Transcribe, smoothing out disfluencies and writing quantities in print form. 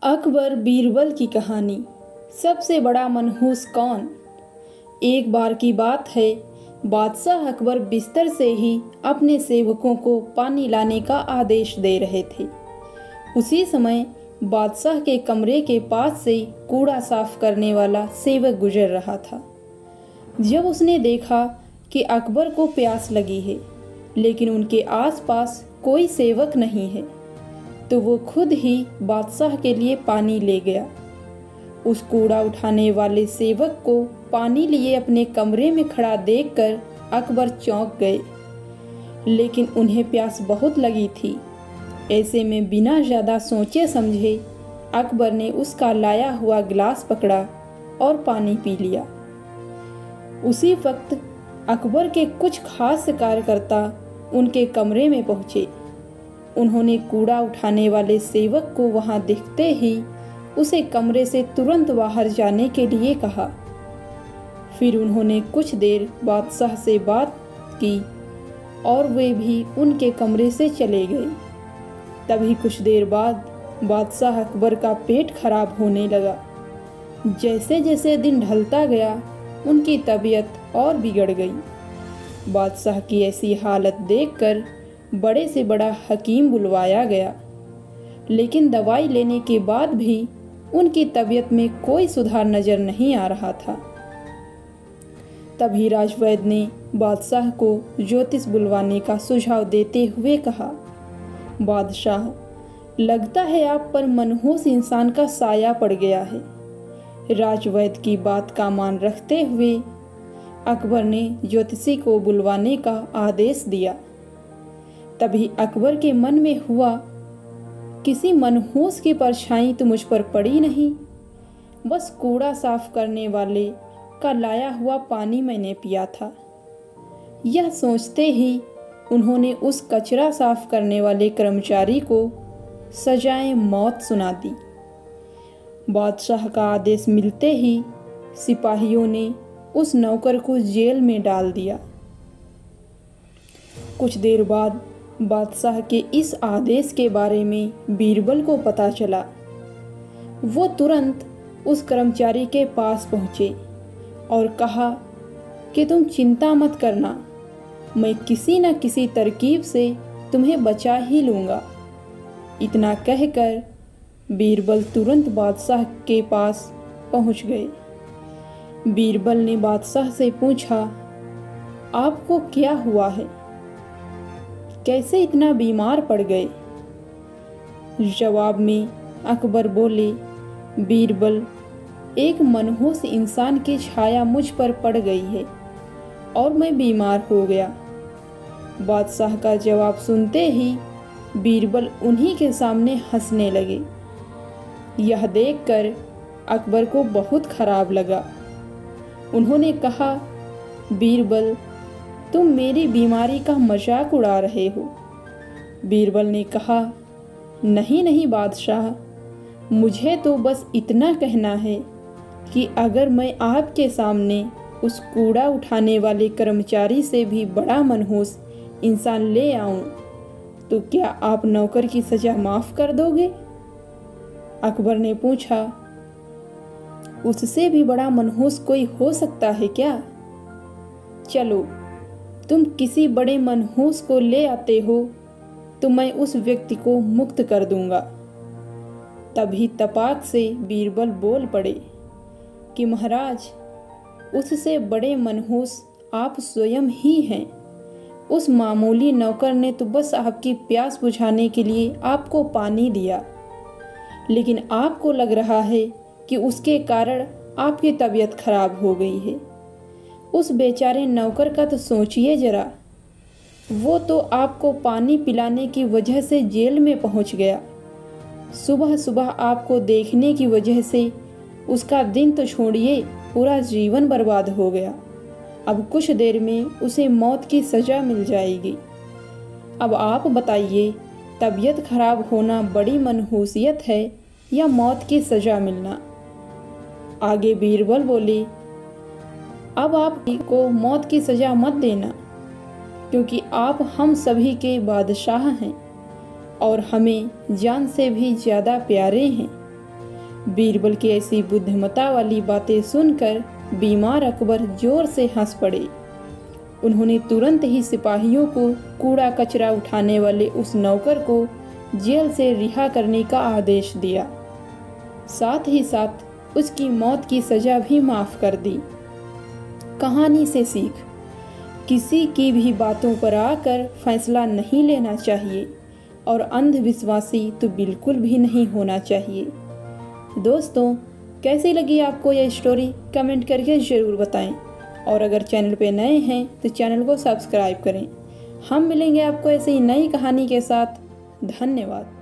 अकबर बीरबल की कहानी। सबसे बड़ा मनहूस कौन। एक बार की बात है, बादशाह अकबर बिस्तर से ही अपने सेवकों को पानी लाने का आदेश दे रहे थे। उसी समय बादशाह के कमरे के पास से कूड़ा साफ करने वाला सेवक गुजर रहा था। जब उसने देखा कि अकबर को प्यास लगी है, लेकिन उनके आसपास कोई सेवक नहीं है, तो वो खुद ही बादशाह के लिए पानी ले गया। उस कूड़ा उठाने वाले सेवक को पानी लिए अपने कमरे में खड़ा देखकर अकबर चौंक गए, लेकिन उन्हें प्यास बहुत लगी थी। ऐसे में बिना ज़्यादा सोचे समझे अकबर ने उसका लाया हुआ गिलास पकड़ा और पानी पी लिया। उसी वक्त अकबर के कुछ खास कार्यकर्ता उनके कमरे में पहुंचे। उन्होंने कूड़ा उठाने वाले सेवक को वहां देखते ही उसे कमरे से तुरंत बाहर जाने के लिए कहा। फिर उन्होंने कुछ देर बादशाह से बात की और वे भी उनके कमरे से चले गए। तभी कुछ देर बाद बादशाह अकबर का पेट खराब होने लगा। जैसे जैसे दिन ढलता गया, उनकी तबीयत और बिगड़ गई। बादशाह की ऐसी हालत देखकर बड़े से बड़ा हकीम बुलवाया गया, लेकिन दवाई लेने के बाद भी उनकी तबीयत में कोई सुधार नजर नहीं आ रहा था। तभी राजवैद्य ने बादशाह को ज्योतिष बुलवाने का सुझाव देते हुए कहा, बादशाह, लगता है आप पर मनहूस इंसान का साया पड़ गया है। राजवैद्य की बात का मान रखते हुए अकबर ने ज्योतिषी को बुलवाने का आदेश दिया। तभी अकबर के मन में हुआ, किसी मनहूस की परछाई तो मुझ पर पड़ी नहीं, बस कूड़ा साफ करने वाले का लाया हुआ पानी मैंने पिया था। यह सोचते ही उन्होंने उस कचरा साफ करने वाले कर्मचारी को सजाए मौत सुना दी। बादशाह का आदेश मिलते ही सिपाहियों ने उस नौकर को जेल में डाल दिया। कुछ देर बाद बादशाह के इस आदेश के बारे में बीरबल को पता चला। वो तुरंत उस कर्मचारी के पास पहुंचे और कहा कि तुम चिंता मत करना, मैं किसी न किसी तरकीब से तुम्हें बचा ही लूँगा। इतना कहकर बीरबल तुरंत बादशाह के पास पहुंच गए। बीरबल ने बादशाह से पूछा, आपको क्या हुआ है? कैसे इतना बीमार पड़ गए? जवाब में अकबर बोले, बीरबल, एक मनहूस इंसान की छाया मुझ पर पड़ गई है और मैं बीमार हो गया। बादशाह का जवाब सुनते ही बीरबल उन्हीं के सामने हंसने लगे। यह देखकर अकबर को बहुत खराब लगा। उन्होंने कहा, बीरबल, तुम मेरी बीमारी का मजाक उड़ा रहे हो। बीरबल ने कहा, नहीं नहीं बादशाह, मुझे तो बस इतना कहना है कि अगर मैं आपके सामने उस कूड़ा उठाने वाले कर्मचारी से भी बड़ा मनहूस इंसान ले आऊं, तो क्या आप नौकर की सजा माफ कर दोगे? अकबर ने पूछा, उससे भी बड़ा मनहूस कोई हो सकता है क्या? चलो, तुम किसी बड़े मनहूस को ले आते हो तो मैं उस व्यक्ति को मुक्त कर दूंगा। तभी तपाक से बीरबल बोल पड़े कि महाराज, उससे बड़े मनहूस आप स्वयं ही हैं। उस मामूली नौकर ने तो बस आपकी प्यास बुझाने के लिए आपको पानी दिया, लेकिन आपको लग रहा है कि उसके कारण आपकी तबीयत खराब हो गई है। उस बेचारे नौकर का तो सोचिए जरा, वो तो आपको पानी पिलाने की वजह से जेल में पहुंच गया। सुबह सुबह आपको देखने की वजह से उसका दिन तो छोड़िए, पूरा जीवन बर्बाद हो गया। अब कुछ देर में उसे मौत की सज़ा मिल जाएगी। अब आप बताइए, तबीयत खराब होना बड़ी मनहूसियत है या मौत की सज़ा मिलना? आगे बीरबल बोले, अब आप को मौत की सज़ा मत देना, क्योंकि आप हम सभी के बादशाह हैं और हमें जान से भी ज़्यादा प्यारे हैं। बीरबल की ऐसी बुद्धिमत्ता वाली बातें सुनकर बीमार अकबर जोर से हंस पड़े। उन्होंने तुरंत ही सिपाहियों को कूड़ा कचरा उठाने वाले उस नौकर को जेल से रिहा करने का आदेश दिया। साथ ही साथ उसकी मौत की सज़ा भी माफ़ कर दी। कहानी से सीख, किसी की भी बातों पर आकर फैसला नहीं लेना चाहिए और अंधविश्वासी तो बिल्कुल भी नहीं होना चाहिए। दोस्तों, कैसी लगी आपको यह स्टोरी कमेंट करके ज़रूर बताएं और अगर चैनल पे नए हैं तो चैनल को सब्सक्राइब करें। हम मिलेंगे आपको ऐसे ही नई कहानी के साथ। धन्यवाद।